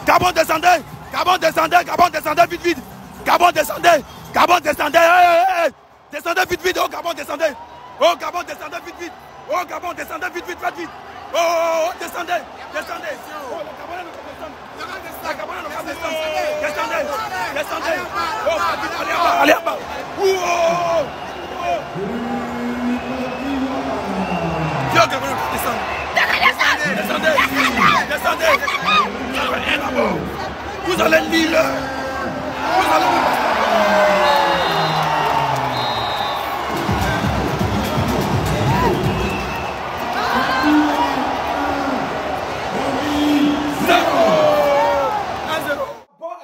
Gabon descendez, Gabon descendez, Gabon descendez vite vite. Gabon descendez, Gabon descendez, descendez vite vite, oh Gabon descendez. Oh Gabon descendez vite vite. Oh Gabon descendez vite vite, faites vite. Oh descendez, descendez. Oh le Gabonais ne peut descendre. Le Gabonais ne peut descendre. Descendez, descendez. Oh faites vite, allez en bas, allez en bas. Viens Gabonais ne peut descendre. Descendez, descendez. Vous allez lire. Vous allez lire.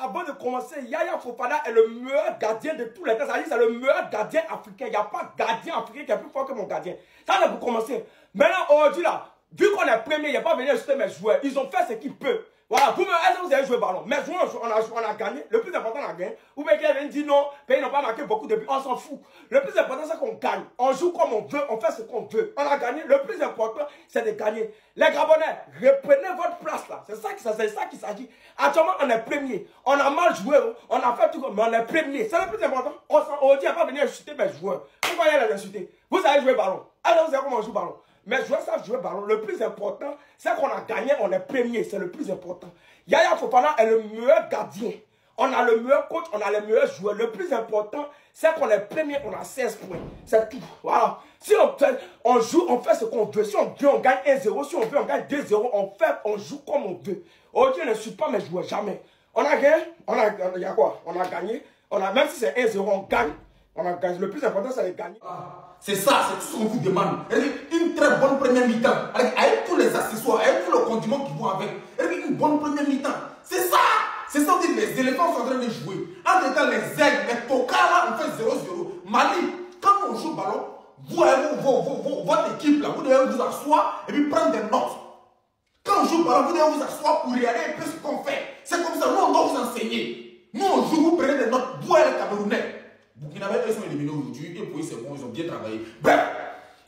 Avant de commencer, Yaya Fofana est le meilleur gardien de tous les temps. C'est le meilleur gardien africain. Il n'y a pas de gardien africain qui est plus fort que mon gardien. Ça, c'est pour commencer. Maintenant, aujourd'hui, là, vu qu'on est premier, il n'y a pas venu acheter mes joueurs. Ils ont fait ce qu'ils peuvent. Voilà, vous-même, est-ce que vous avez joué ballon? Mais on a gagné. Le plus important, on a gagné. Vous voyez qu'ils dit non, pays n'ont pas marqué beaucoup de buts. On s'en fout. Le plus important, c'est qu'on gagne. On joue comme on veut, on fait ce qu'on veut. On a gagné. Le plus important, c'est de gagner. Les Gabonais, reprenez votre place là. C'est ça qu'il s'agit. Actuellement, on est premier. On a mal joué, on a fait tout, mais on est premier. C'est le plus important. On dit, il n'y a pas venu insulter mes joueurs. Pourquoi il y a les insulter? Vous savez jouer ballon. Alors, vous savez comment on joue ballon. Mes joueurs savent jouer ballon. Le plus important, c'est qu'on a gagné, on est premier. C'est le plus important. Yaya Fofana est le meilleur gardien. On a le meilleur coach, on a les meilleurs joueurs. Le plus important, c'est qu'on est premier, on a 16 points. C'est tout. Voilà. Si on joue, on fait ce qu'on veut. Si on veut, on gagne 1-0. Si on veut, on gagne 2-0. On joue comme on veut. Aujourd'hui, on ne suit pas mes joueurs, jamais. On a gagné. Il y a quoi? On a gagné. Même si c'est 1-0, on gagne. On a gagné. Le plus important, c'est de gagner. C'est ça, c'est tout ce qu'on vous demande. Une très bonne première mi-temps. Avec tous les accessoires, avec tous les condiments qui vont avec. Une bonne première mi-temps. C'est ça. C'est ça que les éléphants sont en train de jouer. En étant les aigles, les tocards là, on fait 0-0. Mali, quand on joue le ballon, votre équipe là, vous devez vous asseoir et puis prendre des notes. Quand on joue le ballon, vous devez vous asseoir pour regarder un peu ce qu'on fait. C'est comme ça, nous on doit vous enseigner. Nous on joue, vous prenez des notes, vous et les Camerounais. Burkinabé, eux sont éliminés aujourd'hui, et puis c'est bon, ils ont bien travaillé. Bref,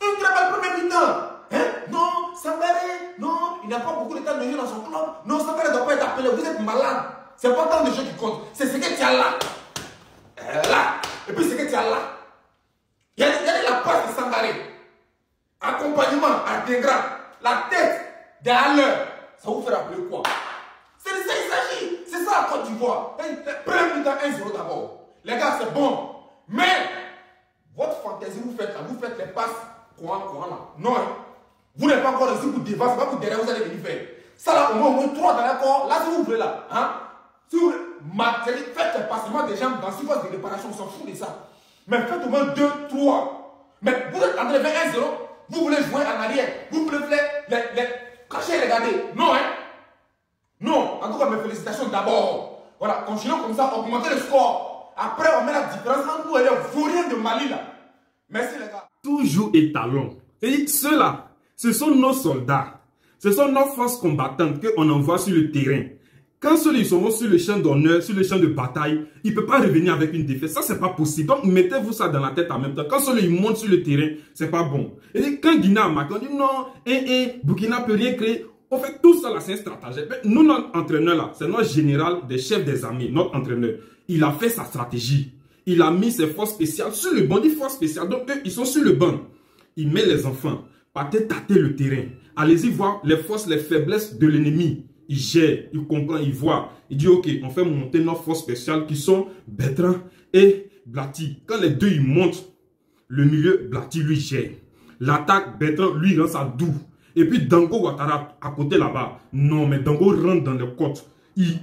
une très belle première mi-temps. Hein? Non, Sangaré, non, il n'y a pas beaucoup de temps de jeu dans son club. Non, Sangaré ne doit pas être appelé, vous êtes malade. C'est pas tant de jeu qui compte, c'est ce que tu as là. Là, et puis ce que tu as là. Il y a la passe de Sangaré. Accompagnement à Tengra, la tête derrière. Ça vous fait rappeler quoi? C'est de ça qu'il s'agit. C'est ça à Côte d'Ivoire. Première mi-temps 1-0 d'abord. Les gars, c'est bon. Mais, votre fantaisie, vous faites les passes, quoi là. Non, hein. Vous n'êtes pas encore ici pour devant, c'est pas pour derrière, vous allez venir faire. Ça là, au moins 3 dans l'accord. Là, si vous voulez là, hein. Si vous voulez, faites les passements des jambes dans 6 phases de réparation, on s'en fout de ça. Mais faites au moins 2, 3. Mais vous êtes en train de faire 1-0, vous voulez jouer en arrière, vous voulez faire les cacher et regarder. Non, hein. Non, en tout cas, mes félicitations d'abord. Voilà, continuons comme ça, augmentez le score. Après, on met la différence entre nous et les vauriens de Mali là. Merci les gars. Toujours étalon. Et ceux-là, ce sont nos soldats. Ce sont nos forces combattantes qu'on envoie sur le terrain. Quand ceux-là sont sur le champ d'honneur, sur le champ de bataille, ils ne peuvent pas revenir avec une défaite. Ça, c'est pas possible. Donc, mettez-vous ça dans la tête en même temps. Quand ceux-là montent sur le terrain, c'est pas bon. Et quand Guinée a marqué, on dit non, Burkina peut rien créer. En fait, tout ça là, c'est un stratagème. Nous, notre entraîneur là, c'est notre général des chefs des armées, notre entraîneur. Il a fait sa stratégie. Il a mis ses forces spéciales sur le banc. Il dit forces spéciales. Donc, eux, ils sont sur le banc. Il met les enfants. Partez tâter le terrain. Allez-y voir les forces, les faiblesses de l'ennemi. Il gère, il comprend, il voit. Il dit, ok, on fait monter nos forces spéciales qui sont Bertrand et Blati. Quand les deux, ils montent, le milieu, Blati, lui, gère. L'attaque, Bertrand, lui, rend ça doux. Et puis, Dango Ouattara, à côté là-bas. Non, mais Dango rentre dans les côtes.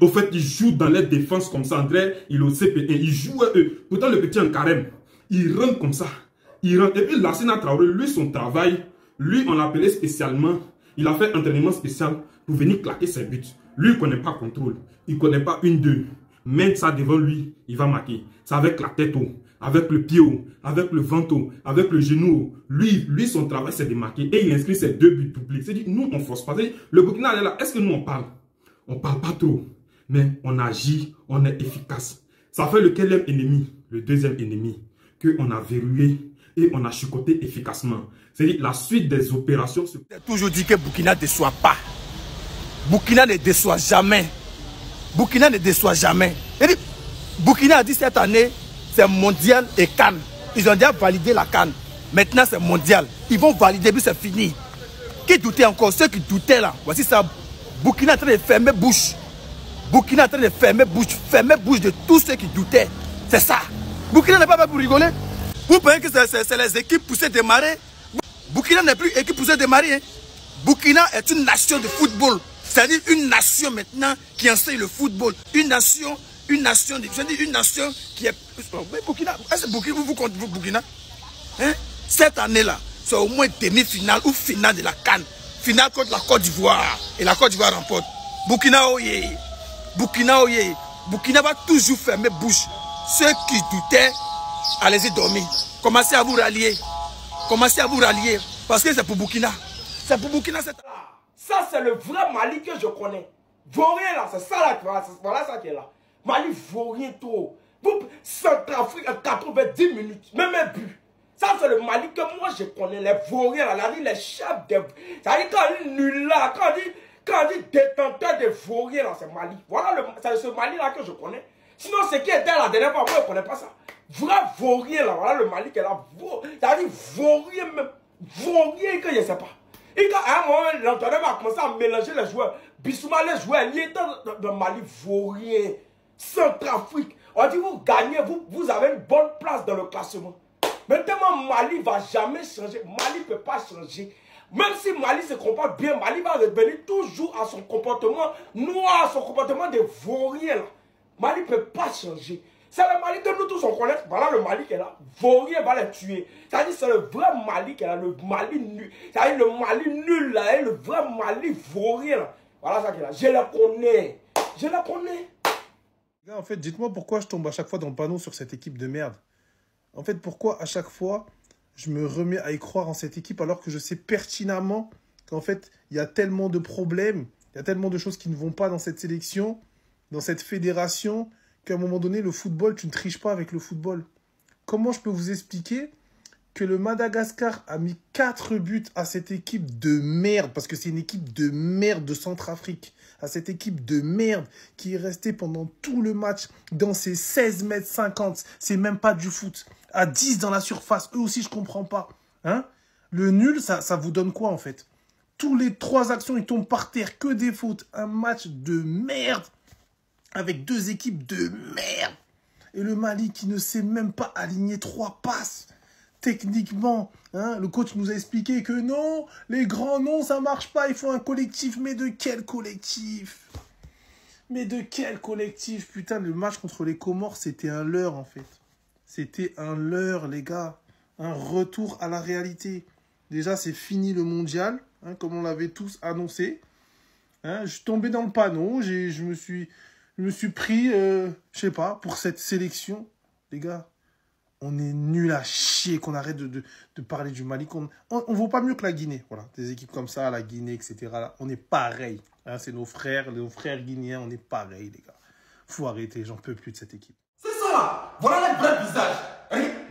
Au fait, il joue dans les défenses comme ça. André, il est au CP1. Il joue à eux. Pourtant, le petit en carême. Il rentre comme ça. Il rentre. Et puis, Lassina Traoré, lui, son travail, lui, on l'appelait spécialement. Il a fait entraînement spécial pour venir claquer ses buts. Lui, il ne connaît pas contrôle. Il ne connaît pas 1-2. Même ça devant lui, il va marquer. C'est avec la tête haut, avec le pied haut, avec le ventre haut, avec le genou haut. Lui, son travail, c'est de marquer. Et il inscrit ses 2 buts doublés. C'est-à-dire, nous, on ne force pas. Le Burkina est là. Est-ce que nous, on parle? On ne parle pas trop. mais on agit, on est efficace. Ça fait le quatrième ennemi, le deuxième ennemi, qu'on a verrouillé et on a chicoté efficacement. C'est-à-dire la suite des opérations. J'ai toujours dit que Burkina ne déçoit pas. Burkina ne déçoit jamais. Burkina ne déçoit jamais. Burkina a dit cette année, c'est mondial et CAN. Ils ont déjà validé la CAN. Maintenant, c'est mondial. Ils vont valider, puis c'est fini. Qui doutait encore? Ceux qui doutaient là. Voici ça. Burkina est en train de fermer bouche. Burkina est en train de fermer bouche de tous ceux qui doutaient. C'est ça. Burkina n'est pas fait pour rigoler. Vous pensez que c'est les équipes poussées de démarrer? Burkina n'est plus équipe poussée de démarrer. Hein. Burkina est une nation de football. C'est-à-dire une nation maintenant qui enseigne le football. Une nation qui est... Mais Burkina, est-ce que Burkina, vous comptez Burkina? Hein? Cette année-là, c'est au moins demi-finale ou finale de la CAN. Finale contre la Côte d'Ivoire. Et la Côte d'Ivoire remporte. Burkina, oye. Burkina, oye. Burkina va toujours fermer bouche. Ceux qui doutaient, allez-y dormir. Commencez à vous rallier. Commencez à vous rallier. Parce que c'est pour Burkina. C'est pour Burkina. Ça, c'est le vrai Mali que je connais. Vaurien, là, c'est ça là. Voilà ça qui est là. Mali, Vaurien, trop. Centrafrique à 90 minutes. Même un but. Ça, c'est le Mali que moi je connais. Les Vauriens, là, les chefs de. Ça dit quand on dit nul là, quand on dit détenteur de Vauriens, là, c'est Mali. Voilà, c'est ce Mali là que je connais. Sinon, ce qui était la dernière fois, moi, je ne connais pas ça. Vrai Vaurien, là, voilà le Mali qui est là. Ça dit Vaurien même. Vaurien que je ne sais pas. Et quand à un moment, l'entraîneur a commencé à mélanger les joueurs. Bissouma, les joueurs, il était dans Mali, Vaurien, Centrafrique. On dit, vous gagnez, vous avez une bonne place dans le classement. Maintenant, Mali ne va jamais changer. Mali ne peut pas changer. Même si Mali se comporte bien, Mali va revenir toujours à son comportement noir, à son comportement de Vaurien. Mali ne peut pas changer. C'est le Mali que nous tous on connaît. Voilà le Mali qui est là. Vaurien va les tuer. C'est-à-dire c'est le vrai Mali qui est là. Le Mali nul. C'est-à-dire le Mali nul là. Et le vrai Mali Vaurien là. Voilà ça qui est là. Je le connais. Je le connais. En fait, dites-moi pourquoi je tombe à chaque fois dans le panneau sur cette équipe de merde. En fait, pourquoi à chaque fois, je me remets à y croire en cette équipe alors que je sais pertinemment qu'en fait, il y a tellement de problèmes, il y a tellement de choses qui ne vont pas dans cette sélection, dans cette fédération, qu'à un moment donné, le football, tu ne triches pas avec le football. Comment je peux vous expliquer que le Madagascar a mis 4 buts à cette équipe de merde, parce que c'est une équipe de merde de Centrafrique, à cette équipe de merde qui est restée pendant tout le match dans ses 16 mètres 50, c'est même pas du foot, à 10 dans la surface, eux aussi je comprends pas. Hein? Le nul, ça vous donne quoi en fait? Tous les 3 actions, ils tombent par terre, que des fautes, un match de merde, avec 2 équipes de merde, et le Mali qui ne sait même pas aligner 3 passes. Techniquement, hein, le coach nous a expliqué que non, les grands noms, ça marche pas, il faut un collectif. Mais de quel collectif? Mais de quel collectif? Putain, le match contre les Comores, c'était un leurre, en fait. C'était un leurre, les gars. Un retour à la réalité. Déjà, c'est fini le mondial, hein, comme on l'avait tous annoncé. Hein, je suis tombé dans le panneau, je me suis pris, je sais pas, pour cette sélection. Les gars, on est nul à chier, qu'on arrête de parler du Mali. On vaut pas mieux que la Guinée. Voilà, des équipes comme ça, la Guinée, etc. Là, on est pareil. Hein, c'est nos frères guinéens, on est pareil, les gars. Faut arrêter, j'en peux plus de cette équipe. C'est ça là. Voilà les vrais visages.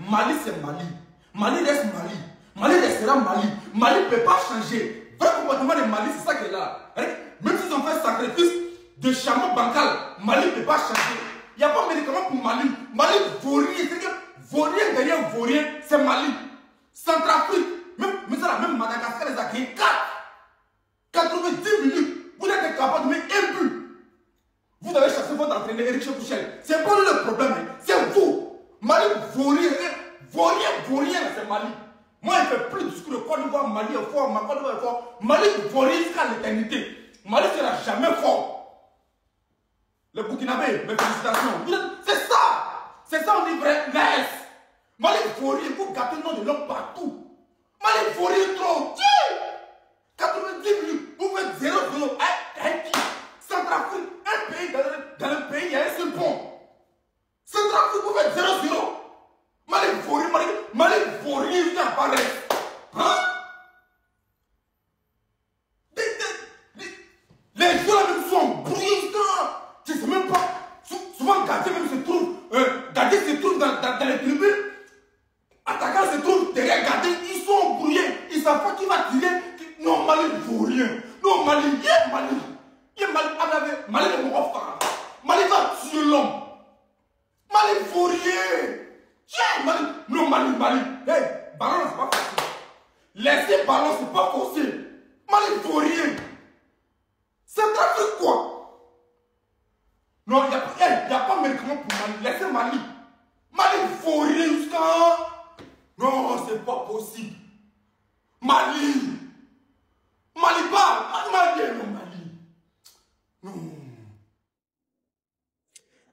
Mali, c'est Mali. Mali reste Mali. Mali restera Mali. Mali ne peut pas changer. Vrai comportement de Mali, c'est ça qui est là. Même s'ils ont fait sacrifice de chameau bancal, Mali ne peut pas changer. Il n'y a pas de médicament pour Mali. Mali vaurien. Vaurien derrière Vaurien, c'est Mali. Centrafrique, même Madagascar les a gagné 90 minutes. Vous êtes capable de mettre un but. Vous avez chassé votre entraîneur Eric Chekouchel. C'est pas lui le problème, c'est vous. Mali Vaurien, c'est Mali. Moi, je ne fais plus de discours de Côte d'Ivoire, Mali est fort, ma Côte d'Ivoire est fort. Mali Vaurien jusqu'à l'éternité. Mali sera jamais fort. Le Burkinabé, mes félicitations. C'est ça. C'est ça, on dit vrai. Nice. Mali Vaurien, vous gâtez le nom de l'homme partout. Mali Vaurien trop. 90 minutes, vous faites 0-0. Centrafrique, un pays, dans le pays, il y a un seul pont. Centrafrique, vous faites 0-0. Mali Vaurien, il apparaît. Hein? Les joueurs même sont brillants. Je sais même Mali est mon frère. Mali va tuer l'homme. Mali ne faut rien. Tiens, Mali. Non, Mali. Hey, ballon, c'est pas facile. Laissez ballon, c'est pas possible. Mali ne faut rien. C'est trafic quoi? Non, il n'y a pas de médicament pour Mali. Laissez Mali. Mali ne faut rien jusqu'à... Non, c'est pas possible. Mali. Mali pas. Mali. Non.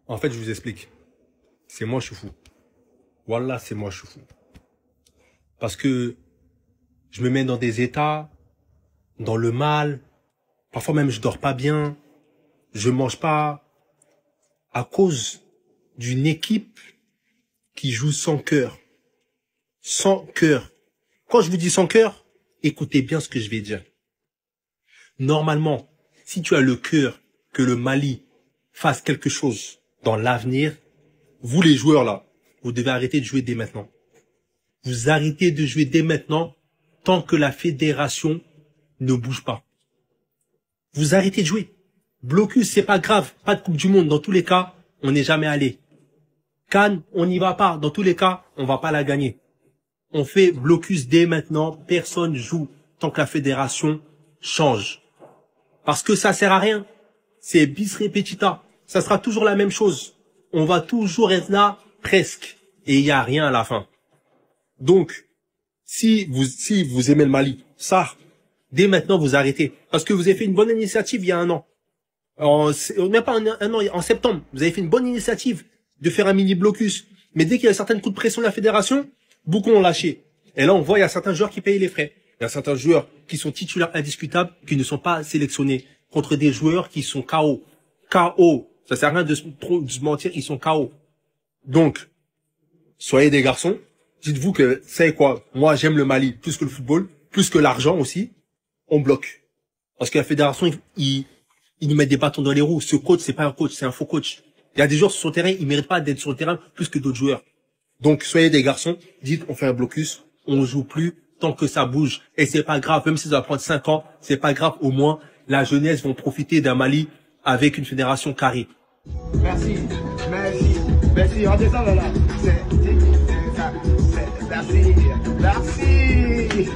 En fait, je vous explique. C'est moi, je suis fou. Wallah, c'est moi, je suis fou. Parce que je me mets dans des états, dans le mal. Parfois même, je dors pas bien. Je mange pas. À cause d'une équipe qui joue sans cœur. Sans cœur. Quand je vous dis sans cœur, écoutez bien ce que je vais dire. Normalement, si tu as le cœur que le Mali fasse quelque chose dans l'avenir, vous les joueurs là, vous devez arrêter de jouer dès maintenant. Vous arrêtez de jouer dès maintenant tant que la fédération ne bouge pas. Vous arrêtez de jouer. Blocus, c'est pas grave, pas de Coupe du Monde. Dans tous les cas, on n'est jamais allé. Cannes, on n'y va pas. Dans tous les cas, on va pas la gagner. On fait blocus dès maintenant. Personne joue tant que la fédération change. Parce que ça sert à rien. C'est bis repetita. Ça sera toujours la même chose. On va toujours être là, presque. Et il n'y a rien à la fin. Donc, si vous aimez le Mali, ça, dès maintenant, vous arrêtez. Parce que vous avez fait une bonne initiative il y a un an. Même pas un an, en septembre. Vous avez fait une bonne initiative de faire un mini blocus. Mais dès qu'il y a certains coups de pression de la fédération, beaucoup ont lâché. Et là, on voit, il y a certains joueurs qui payent les frais. Il y a certains joueurs qui sont titulaires indiscutables, qui ne sont pas sélectionnés contre des joueurs qui sont KO. KO. Ça sert à rien de se mentir, ils sont KO. Donc, soyez des garçons. Dites-vous que, c'est quoi? Moi, j'aime le Mali plus que le football, plus que l'argent aussi. On bloque. Parce que la fédération, ils nous mettent des bâtons dans les roues. Ce coach, c'est pas un coach, c'est un faux coach. Il y a des joueurs sur le terrain, ils méritent pas d'être sur le terrain plus que d'autres joueurs. Donc, soyez des garçons. Dites, on fait un blocus. On joue plus tant que ça bouge. Et c'est pas grave. Même si ça va prendre 5 ans, c'est pas grave. Au moins, la jeunesse va profiter d'un Mali avec une fédération carrée. Merci. On descend là. Merci.